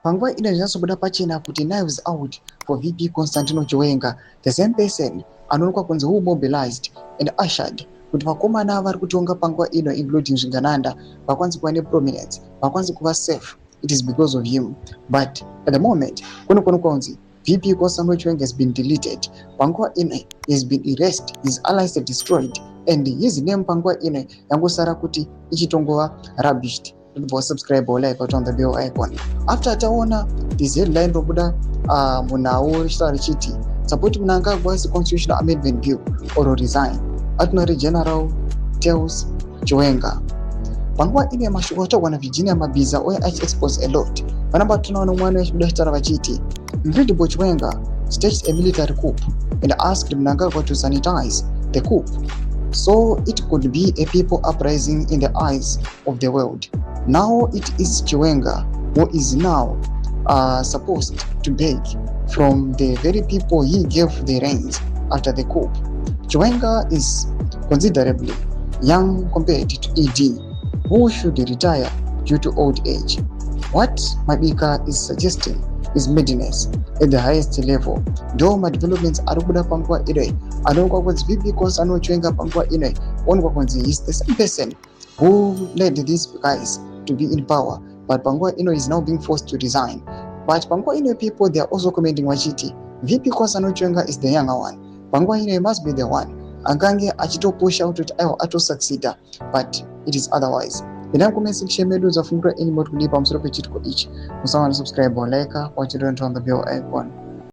panguva ino zvinazobuda pachena kuti knives out for VP Constantino Chiwenga, the same person anoonekwa kunzi who mobilized and ushered kuti vakomana vari kutonga panguva ino including Zvingananda vakwanzi kuva neprominence, vakwanzi kuva safe. It is because of him. But at the moment, kunokuonekwa kunzi VP Constantino Chiwenga has been deleted. Panguva ino has been erased, his allies are destroyed, and his name panguva ino yangosara kuti ichitongova rubbished. Don't subscribe or like on the bell icon. After taona this headline robuda munao richiti support mnangagwa's constitutional amendment bill or resign. Attorney General tells Chiwenga. Panguva ine mashoko atogwa na Virginia Mabiza oya expose a lot. Panamba tunaona mwana wechidachitara vachiti Incredible Chiwenga staged a military coup and asked Mnangagwa to sanitize the coup, so it could be a people uprising in the eyes of the world. Now it is Chiwenga who is now supposed to beg from the very people he gave the reins after the coup. Chiwenga is considerably young compared to ED, who should retire due to old age. What Mabika is suggesting is madness at the highest level. Though developments are kuda panguva ino, anoonekwa kunzi VP Constantino Chiwenga panguva ino onekwa kunzi is the same person who led these guys to be in power, but panguva ino is now being forced to resign. But panguva ino people, they are also commenting wachiti VP Constantino Chiwenga is the younger one. Panguva ino must be the one angange achitopush out kuti aiwa atosucceeda, but it is otherwise. Ina comment section medu zafungura any more kulipa pamusoro pechitiko ichi. Musamani subscribe or like, watch it on the bell icon.